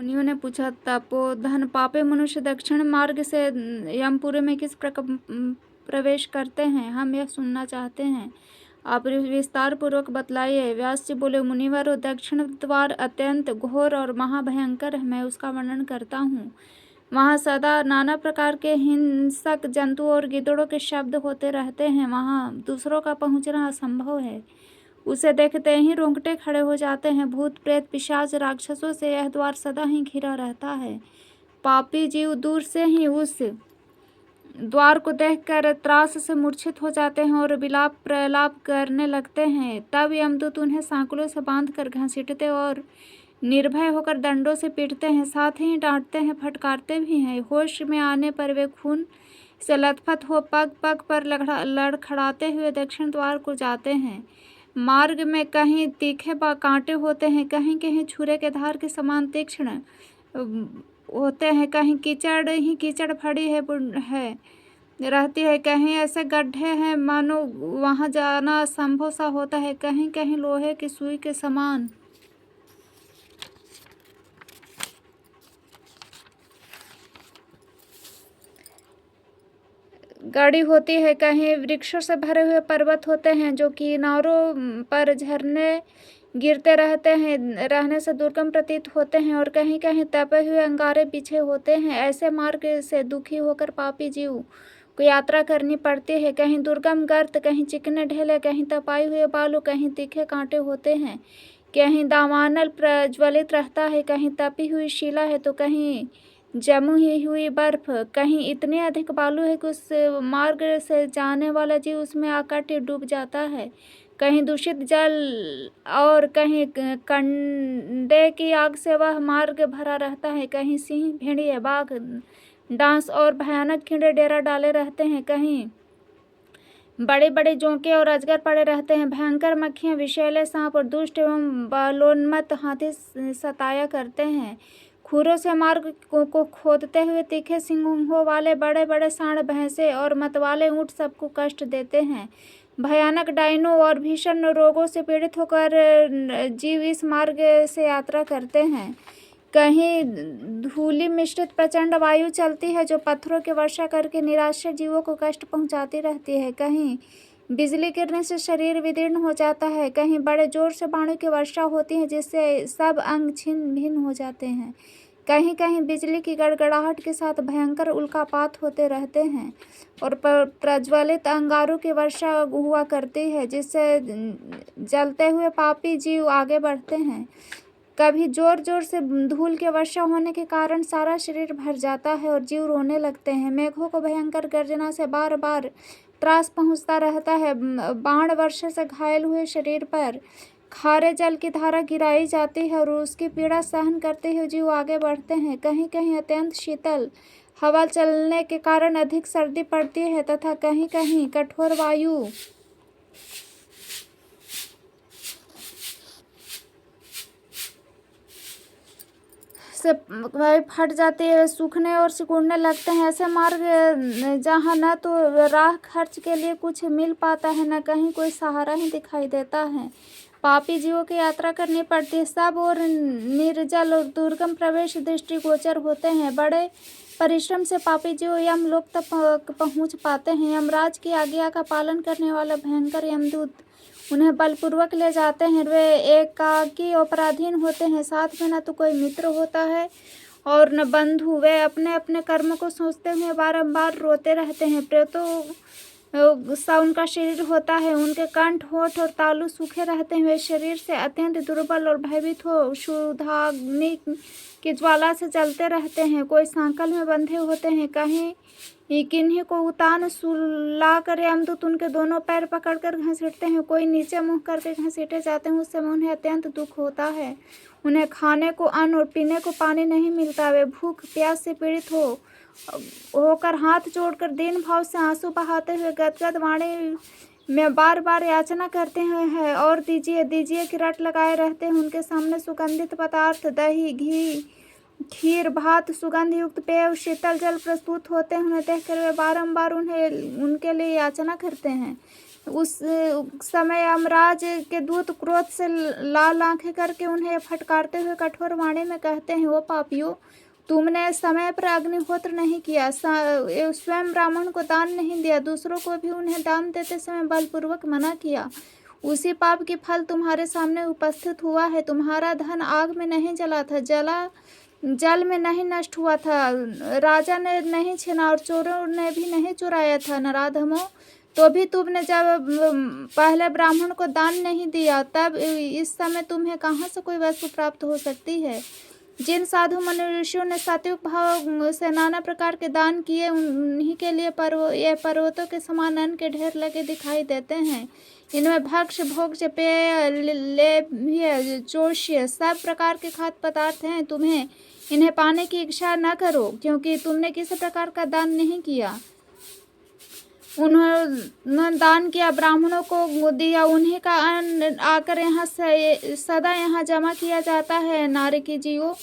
मुनियों ने पूछा, तपोधन पापी मनुष्य दक्षिण मार्ग से यमपुरी में किस प्रकार प्रवेश करते हैं, हम यह सुनना चाहते हैं, आप विस्तार पूर्वक बतलाइए। व्यास जी बोले, मुनिवर, दक्षिण द्वार अत्यंत घोर और महाभयंकर है, मैं उसका वर्णन करता हूँ। वहाँ सदा नाना प्रकार के हिंसक जंतु और गिद्धड़ों के शब्द होते रहते हैं। वहाँ दूसरों का पहुँचना असंभव है। उसे देखते ही रोंगटे खड़े हो जाते हैं। भूत प्रेत पिशाच राक्षसों से यह द्वार सदा ही घिरा रहता है। पापी जीव दूर से ही उस द्वार को देखकर त्रास से मूर्छित हो जाते हैं और विलाप प्रलाप करने लगते हैं। तब यमदूत उन्हें सांकलों से बांधकर घसीटते और निर्भय होकर दंडों से पीटते हैं, साथ ही डांटते हैं, फटकारते भी हैं। होश में आने पर वे खून से लथपथ हो पग पग पर लड़खड़ाते हुए दक्षिण द्वार को जाते हैं। मार्ग में कहीं तीखे कांटे होते हैं, कहीं कहीं छुरे के धार के समान तीक्ष्ण होते हैं, कहीं कीचड़ ही कीचड़ भरी है रहती है, कहीं ऐसे गड्ढे हैं मानो वहां जाना असंभव सा होता है, कहीं कहीं लोहे की सुई के समान गाड़ी होती है, कहीं वृक्षों से भरे हुए पर्वत होते हैं जो किनारों पर झरने गिरते रहने से दुर्गम प्रतीत होते हैं, और कहीं कहीं तपे हुए अंगारे पीछे होते हैं। ऐसे मार्ग से दुखी होकर पापी जीव को यात्रा करनी पड़ती है। कहीं दुर्गम गर्त, कहीं चिकने ढेले, कहीं तपाई हुए बालू, कहीं तीखे कांटे होते हैं, कहीं दावानल प्रज्वलित रहता है, कहीं तपी हुई शिला है तो कहीं जमी हुई बर्फ, कहीं इतने अधिक बालू है कि उस मार्ग से जाने वाला जीव उसमें आकर डूब जाता है, कहीं दूषित जल और कहीं कंडे की आग से वह मार्ग भरा रहता है, कहीं सिंह, भेड़िए, बाघ, डांस और भयानक कीड़े डेरा डाले रहते हैं, कहीं बड़े बड़े जोंके और अजगर पड़े रहते हैं, भयंकर मक्खियां, विषैले सांप और दुष्ट एवं बलोन्मत्त हाथी सताया करते हैं। खुरों से मार्ग को खोदते हुए तीखे सिंगों वाले बड़े बड़े सांड, भैंसे और मतवाले ऊंट सबको कष्ट देते हैं। भयानक डायनों और भीषण रोगों से पीड़ित होकर जीव इस मार्ग से यात्रा करते हैं। कहीं धूलि मिश्रित प्रचंड वायु चलती है जो पत्थरों की वर्षा करके निराश्रित जीवों को कष्ट पहुंचाती रहती है। कहीं बिजली गिरने से शरीर विदीर्ण हो जाता है, कहीं बड़े जोर से बाणों की वर्षा होती है जिससे सब अंग छिन्न भिन्न हो जाते हैं, कहीं कहीं बिजली की गड़गड़ाहट के साथ भयंकर उल्कापात होते रहते हैं और प्रज्वलित अंगारों की वर्षा हुआ करती है जिससे जलते हुए पापी जीव आगे बढ़ते हैं। कभी जोर जोर से धूल के वर्षा होने के कारण सारा शरीर भर जाता है और जीव रोने लगते हैं। मेघों को भयंकर गर्जना से बार बार त्रास पहुंचता रहता है। बाण वर्षा से घायल हुए शरीर पर खारे जल की धारा गिराई जाती है और उसकी पीड़ा सहन करते हुए जीव आगे बढ़ते हैं। कहीं कहीं अत्यंत शीतल हवा चलने के कारण अधिक सर्दी पड़ती है तथा कहीं कहीं कठोर वायु से फट जाती है, सूखने और सिकुड़ने लगते हैं। ऐसे मार्ग जहाँ न तो राह खर्च के लिए कुछ मिल पाता है, न कहीं कोई सहारा ही दिखाई देता है, पापी जीवों की यात्रा करनी पड़ती है। सब और निर्जल और दुर्गम प्रवेश दृष्टिगोचर होते हैं। बड़े परिश्रम से पापी जीव यमलोक तक पहुँच पाते हैं। यमराज की आज्ञा का पालन करने वाला भयंकर यमदूत उन्हें बलपूर्वक ले जाते हैं। वे एकाकी और पराधीन होते हैं, साथ में न तो कोई मित्र होता है और न बंधु। वे अपने अपने कर्म को सोचते हुए बारंबार रोते रहते हैं। प्रेतों सा उनका शरीर होता है, उनके कंठ, होठ और तालू सूखे रहते हैं। वे शरीर से अत्यंत दुर्बल और भयभीत हो क्षुधाग्नि की ज्वाला से जलते रहते हैं। कोई सांकल में बंधे होते हैं, कहीं किन्हीं को उतान सुला कर यमदूत उनके दोनों पैर पकड़कर घसीटते हैं। कोई नीचे मुंह करके घसीटे जाते हैं। उस समय उन्हें अत्यंत दुख होता है। उन्हें खाने को अन्न और पीने को पानी नहीं मिलता। वे भूख प्यास से पीड़ित होकर हाथ जोड़कर दीन भाव से आंसू बहाते हुए गदगद वाणी में बार बार याचना करते हैं और दीजिए दीजिए की रट लगाए रहते हैं। उनके सामने सुगंधित पदार्थ, दही, घी, खीर, भात, सुगंध युक्त पेय, शीतल जल प्रस्तुत होते हैं। उन्हें देखकर वे बारंबार उनके लिए याचना करते हैं। उस समय यमराज के दूत क्रोध से लाल आंखें करके उन्हें फटकारते हुए कठोर वाणी में कहते हैं, ओ पापियों, तुमने समय पर अग्निहोत्र नहीं किया, स्वयं ब्राह्मण को दान नहीं दिया, दूसरों को भी उन्हें दान देते समय बलपूर्वक मना किया। उसी पाप की फल तुम्हारे सामने उपस्थित हुआ है। तुम्हारा धन आग में नहीं जला था, जल में नहीं नष्ट हुआ था, राजा ने नहीं छीना और चोरों ने भी नहीं चुराया था। नराधमों, तो भी तुमने जब पहले ब्राह्मण को दान नहीं दिया, तब इस समय तुम्हें कहाँ से कोई वस्तु प्राप्त हो सकती है। जिन साधु मनुष्यों ने सात्विक भाव से नाना प्रकार के दान किए, उन्हीं के लिए ये पर्वतों के समान अन्न के ढेर लगे दिखाई देते हैं। इनमें भक्ष्य, भोज्य, पेय, लेव्य, चोष्य सब प्रकार के खाद्य पदार्थ हैं। तुम्हें इन्हें पाने की इच्छा न करो, क्योंकि तुमने किसी प्रकार का दान नहीं किया। उन्होंने दान किया, ब्राह्मणों को दिया, उन्हीं का अन्न आकर यहाँ सदा यहाँ जमा किया जाता है। नारी की जीवो,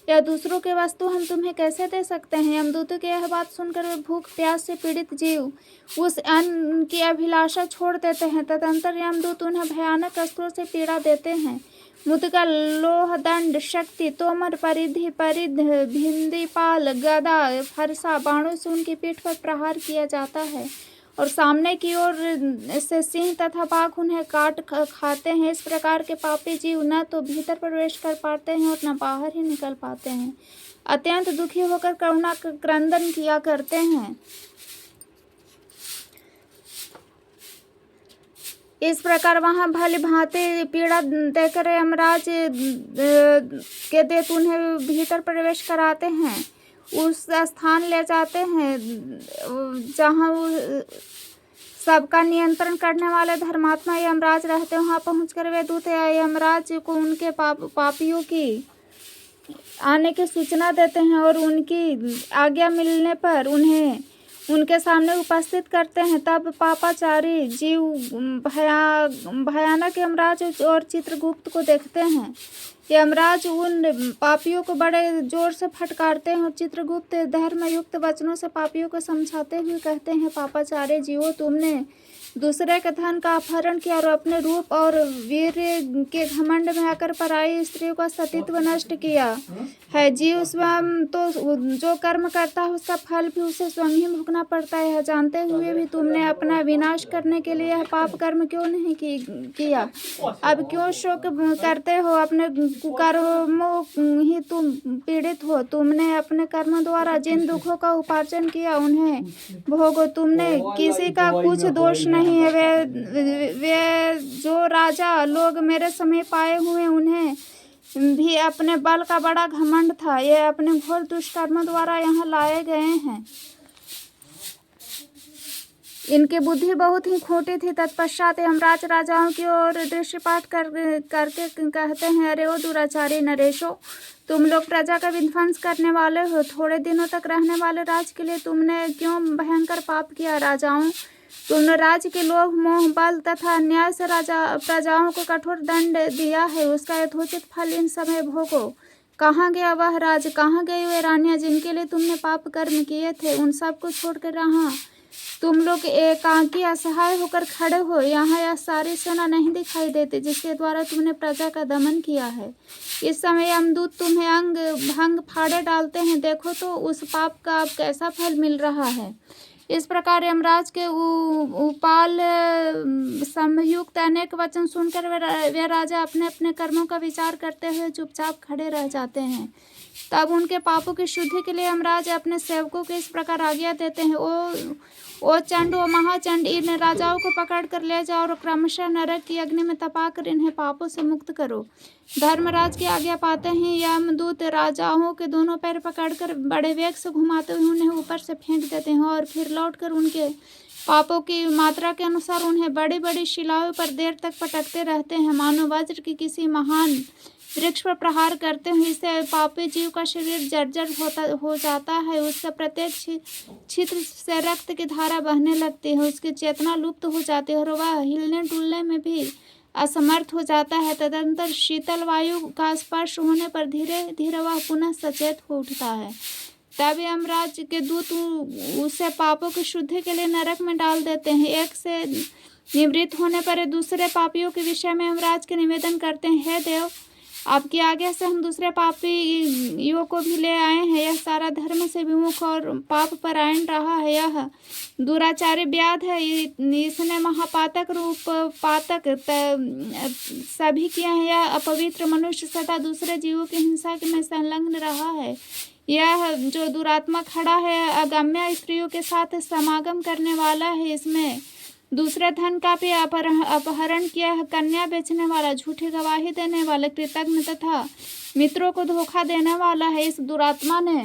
या दूसरों के वस्तु हम तुम्हें कैसे दे सकते हैं। यमदूतों की यह बात सुनकर वे भूख प्यास से पीड़ित जीव उस अन्न की अभिलाषा छोड़ देते हैं। तदंतर यमदूत उन्हें भयानक अस्त्रों से पीड़ा देते हैं। मुद्गा, लोह, दंड, शक्ति, तोमर, परिधि, परिध, भिंदी, पाल, गदा, फरसा, बाणों से उनकी पीठ पर प्रहार किया जाता है और सामने की ओर से सिंह तथा बाघ उन्हें काट खाते हैं। इस प्रकार के पापी जीव न तो भीतर प्रवेश कर पाते हैं और न बाहर ही निकल पाते हैं। अत्यंत दुखी होकर करुणा क्रंदन किया करते हैं। इस प्रकार वहाँ भली भांति पीड़ा देकर यमराज के देत उन्हें भीतर प्रवेश कराते हैं, उस स्थान ले जाते हैं जहाँ सबका नियंत्रण करने वाले धर्मात्मा यमराज रहते हैं। वहाँ पहुंचकर वे दूत यमराज को उनके पापियों की आने की सूचना देते हैं और उनकी आज्ञा मिलने पर उन्हें उनके सामने उपस्थित करते हैं। तब पापाचारी जीव भयानक यमराज और चित्रगुप्त को देखते हैं। यमराज उन पापियों को बड़े जोर से फटकारते हैं और चित्रगुप्त धर्मयुक्त वचनों से पापियों को समझाते हुए कहते हैं, पापाचारी जीवो, तुमने दूसरे के धन का अपहरण किया और अपने रूप और वीर के घमंड में आकर पराई स्त्रियों का सतीत्व नष्ट किया है। जीव स्वयं तो जो कर्म करता है उसका फल भी उसे स्वयं ही भुगतना पड़ता है। जानते हुए भी तुमने अपना विनाश करने के लिए यह पाप कर्म क्यों नहीं किया। अब क्यों शोक करते हो। अपने कुकर्मों ही तुम पीड़ित हो। तुमने अपने कर्म द्वारा जिन दुखों का उपार्जन किया उन्हें भोगो। तुमने किसी का कुछ दोष नहीं है। वे जो राजा लोग मेरे समीप आए हुए उन्हें भी अपने बल का बड़ा घमंड था। ये अपने घोर दुष्कर्म द्वारा यहाँ लाए गए हैं। इनकी बुद्धि बहुत ही खोटी थी। तत्पश्चात यमराज राजाओं की ओर दृष्टिपात करके कहते हैं, अरे ओ दुराचारी नरेशो, तुम लोग प्रजा का विध्वंस करने वाले हो। थोड़े दिनों तक रहने वाले राज के लिए तुमने क्यों भयंकर पाप किया। राजाओं, तुमने राज्य के लोभ, मोह, बल तथा अन्याय से प्रजाओं को कठोर दंड दिया है। उसका यथोचित फल इन समय भोगो। कहाँ गया वह राज, कहाँ गई वे रानियां जिनके लिए तुमने पाप कर्म किए थे। उन सबको छोड़कर रहा तुम लोग एकाकी असहाय होकर खड़े हो। यहाँ यह सारी सेना नहीं दिखाई देती जिसके द्वारा तुमने प्रजा का दमन किया है। इस समय यमदूत तुम्हें अंग भंग फाड़े डालते हैं। देखो तो उस पाप का अब कैसा फल मिल रहा है। इस प्रकार यमराज के उपाल संयुक्त अनेक वचन सुनकर वे राजा अपने अपने कर्मों का विचार करते हुए चुपचाप खड़े रह जाते हैं। तब उनके पापों की शुद्धि के लिए यमराज अपने सेवकों को इस प्रकार आज्ञा देते हैं, ओ चंड, ओ महाचंड, इन राजाओं को पकड़ कर ले जाओ और क्रमशः नरक की अग्नि में तपाकर इन्हें पापों से मुक्त करो। धर्मराज की आज्ञा पाते ही यमदूत राजाओं के दोनों पैर पकड़कर बड़े वेग से घुमाते हुए उन्हें ऊपर से फेंक देते हैं और फिर लौटकर उनके पापों की मात्रा के अनुसार उन्हें बड़ी बड़ी शिलाओं पर देर तक पटकते रहते हैं, मानो वज्र की किसी महान वृक्ष पर प्रहार करते हैं। इससे पापी जीव का शरीर जर्जर हो जाता है। उसका प्रत्येक छिद्र से रक्त की धारा बहने लगती है। उसकी चेतना लुप्त हो जाती है और वह हिलने डुलने में भी असमर्थ हो जाता है। तदंतर शीतल वायु का स्पर्श होने पर धीरे धीरे वह पुनः सचेत हो उठता है। तब यमराज के दूत उसे पापों की शुद्धि के लिए नरक में डाल देते हैं। एक से निवृत्त होने पर दूसरे पापियों के विषय में यमराज के निवेदन करते हैं, हे देव, आपकी आज्ञा से हम दूसरे पापियों को भी ले आए हैं। यह सारा धर्म से विमुख और पाप परायण रहा है। यह दुराचारी व्याध है। इसने महापातक रूप पातक सभी किए हैं। यह अपवित्र मनुष्य सदा दूसरे जीवों की हिंसा में संलग्न रहा है। यह जो दुरात्मा खड़ा है अगम्य स्त्रियों के साथ समागम करने वाला है। इसमें दूसरे धन का भी अपहरण किया है। कन्या बेचने वाला, झूठी गवाही देने वाला, कृतज्ञ तथा मित्रों को धोखा देने वाला है। इस दुरात्मा ने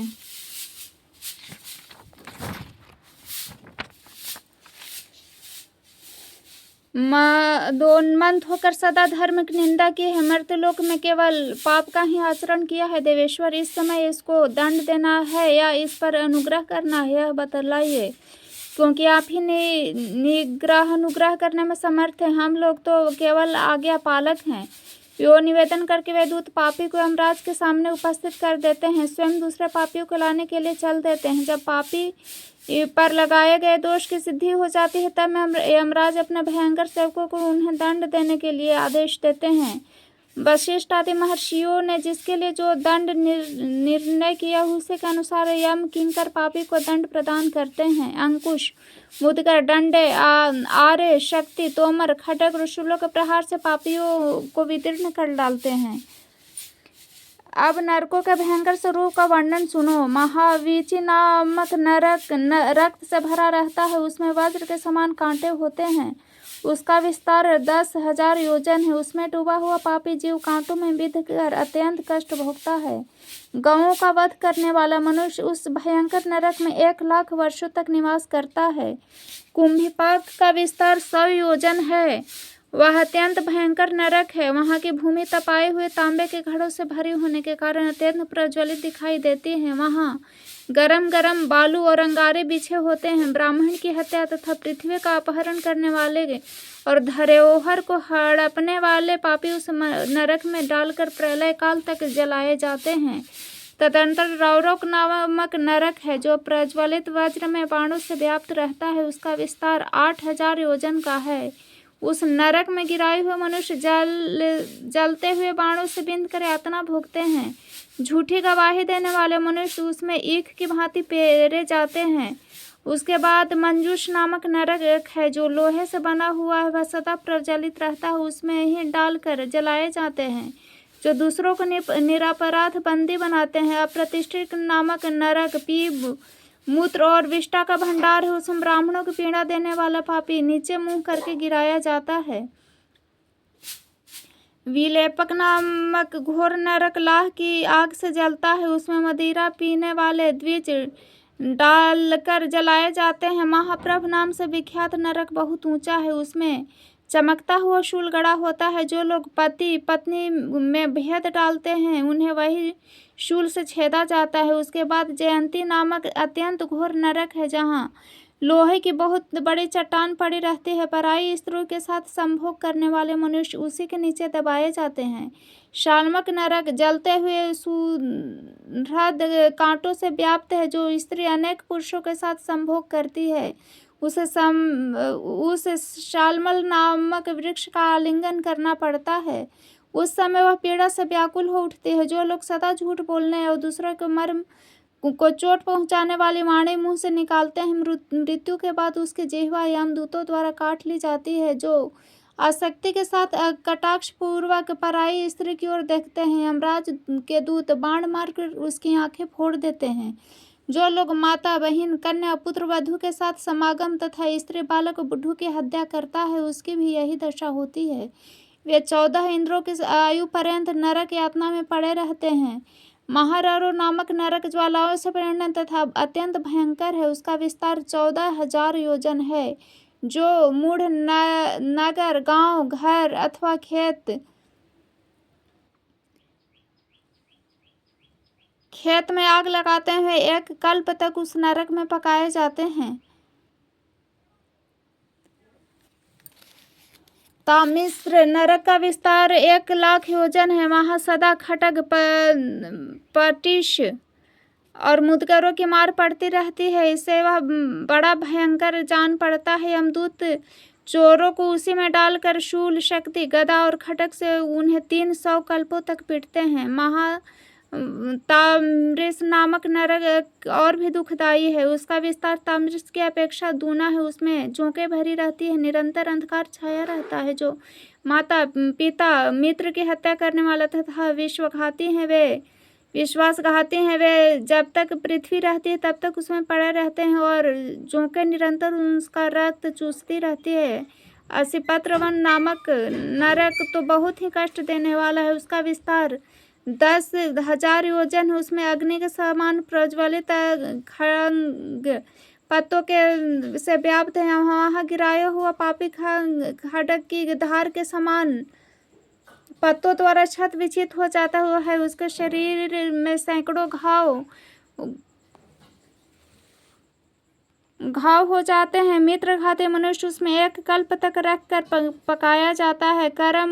मदोन्मत्त होकर सदा धर्म की निंदा की है। मर्त्यलोक में केवल पाप का ही आचरण किया है। देवेश्वर, इस समय इसको दंड देना है या इस पर अनुग्रह करना है, यह बतलाइए, क्योंकि आप ही अनुग्रह करने में समर्थ हैं। हम लोग तो केवल आज्ञा पालक हैं। यो निवेदन करके वे दूत पापी को यमराज के सामने उपस्थित कर देते हैं। स्वयं दूसरे पापियों को लाने के लिए चल देते हैं। जब पापी पर लगाए गए दोष की सिद्धि हो जाती है तब यमराज अपने भयंकर सेवकों को उन्हें दंड देने के लिए आदेश देते हैं। वशिष्ठ आदि महर्षियों ने जिसके लिए जो दंड निर्णय किया उसी के अनुसार यम किंकर पापी को दंड प्रदान करते हैं। अंकुश, मुदगर, डंडे, आरे, शक्ति, तोमर, खड्ग, त्रिशूलों के प्रहार से पापियों को विदीर्ण कर डालते हैं। अब नरकों के भयंकर स्वरूप का वर्णन सुनो। महावीची नामक नरक रक्त से भरा रहता है। उसमें वज्र के समान कांटे होते हैं। उसका विस्तार 10,000 योजन है। उसमें डूबा हुआ पापी जीव कांटों में बिध कर अत्यंत कष्ट भोगता है। गौओं का वध करने वाला मनुष्य उस भयंकर नरक में 1,00,000 वर्षों तक निवास करता है। कुंभीपाक का विस्तार 100 योजन है। वह अत्यंत भयंकर नरक है। वहाँ की भूमि तपाए हुए तांबे के घड़ों से भरी होने के कारण अत्यंत प्रज्वलित दिखाई देती है। वहाँ गरम गरम बालू और अंगारे बिछे होते हैं। ब्राह्मण की हत्या तथा पृथ्वी का अपहरण करने वाले और धरोहर को हड़पने वाले पापी उस नरक में डालकर प्रलय काल तक जलाए जाते हैं। तदंतर रौरक नामक नरक है जो प्रज्वलित वज्र में बाणों से व्याप्त रहता है। उसका विस्तार 8,000 योजन का है। उस नरक में गिराए हुए मनुष्य जलते हुए बाणों से बिंद कर यातना भोगते हैं। झूठी गवाही देने वाले मनुष्य उसमें ईख की भांति पेरे जाते हैं। उसके बाद मंजूष नामक नरक है जो लोहे से बना हुआ है। वह सदा प्रज्वलित रहता है। उसमें ही डालकर जलाए जाते हैं जो दूसरों को निरपराध बंदी बनाते हैं। अप्रतिष्ठित नामक नरक पीप, मूत्र और विष्ठा का भंडार है। उसमें ब्राह्मणों की पीड़ा देने वाला पापी नीचे मुंह करके गिराया जाता है। विलेपक नामक घोर नरक लाह की आग से जलता है। उसमें मदिरा पीने वाले द्विज डालकर जलाए जाते हैं। महाप्रभ नाम से विख्यात नरक बहुत ऊंचा है। उसमें चमकता हुआ शूल गड़ा होता है। जो लोग पति पत्नी में भेद डालते हैं उन्हें वही शूल से छेदा जाता है। उसके बाद जयंती नामक अत्यंत घोर नरक है जहाँ लोहे की बहुत बड़ी चट्टान पड़ी रहती है। पराई स्त्रियों के साथ संभोग करने वाले मनुष्य उसी के नीचे दबाए जाते हैं। शाल्मक नरक जलते हुए सुहृद कांटों से व्याप्त है। जो स्त्री अनेक पुरुषों के साथ संभोग करती है उसे शाल्मल नामक वृक्ष का आलिंगन करना पड़ता है। उस समय वह पीड़ा से व्याकुल हो उठती है। जो लोग सदा झूठ बोलने और दूसरों के मर्म को चोट पहुंचाने वाली वाणी मुंह से निकालते हैं मृत्यु के बाद उसकी जिह्वा यमदूतों द्वारा काट ली जाती है। जो आसक्ति के साथ कटाक्ष पूर्वक पराई स्त्री की ओर देखते हैं यमराज के दूत बाण मारकर उसकी आंखें फोड़ देते हैं। जो लोग माता, बहन, कन्या, पुत्र, वधू के साथ समागम तथा स्त्री, बालक, बुढ़ू की हत्या करता है उसकी भी यही दशा होती है। वे 14 इंद्रों की आयु पर्यंत नरक यातना में पड़े रहते हैं। महाररो नामक नरक ज्वालाओं से प्रेरणा तथा अत्यंत भयंकर है। उसका विस्तार 14,000 योजन है। जो मूढ़ नगर, गांव, घर अथवा खेत में आग लगाते हुए 1 कल्प तक उस नरक में पकाए जाते हैं। तामिश्र नरक का विस्तार 1,00,000 योजन है। वहाँ सदा खड्ग, पटिश और मुदगरों की मार पड़ती रहती है। इससे वह बड़ा भयंकर जान पड़ता है। यमदूत चोरों को उसी में डालकर शूल, शक्ति, गदा और खड्ग से उन्हें 300 कल्पों तक पीटते हैं। ताम्रिस नामक नरक और भी दुखदायी है। उसका विस्तार ताम्रिस की अपेक्षा दूना है। उसमें झोंके भरी रहती है, निरंतर अंधकार छाया रहता है। जो माता, पिता, मित्र की हत्या करने वाला तथा विश्वासघाती हैं वे जब तक पृथ्वी रहती है तब तक उसमें पड़े रहते हैं और झोंके निरंतर उसका रक्त चूसती रहती है। असिपत्रवन नामक नरक तो बहुत ही कष्ट देने वाला है। उसका विस्तार 10,000 योजन है। उसमें अग्नि के समान प्रज्वलित खड़ग पत्तों के से व्याप्त है। वहाँ गिराया हुआ पापी खड्ग की धार के समान पत्तों द्वारा छत विचित हो जाता हुआ है। उसके शरीर में सैकड़ों घाव हो जाते हैं। मित्र घाती मनुष्य उसमें 1 कल्प तक रखकर पकाया जाता है। करम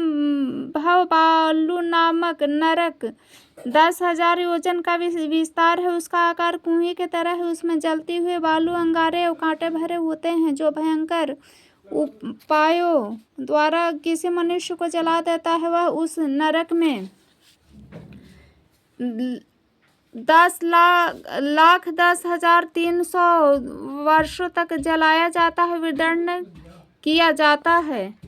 भव बालू नामक नरक 10,000 योजन का विस्तार है। उसका आकार कुएं की तरह है। उसमें जलती हुए बालू, अंगारे और कांटे भरे होते हैं। जो भयंकर उपायों द्वारा किसी मनुष्य को जला देता है वह उस नरक में 10,10,300 वर्षों तक जलाया जाता है, विदीर्ण किया जाता है।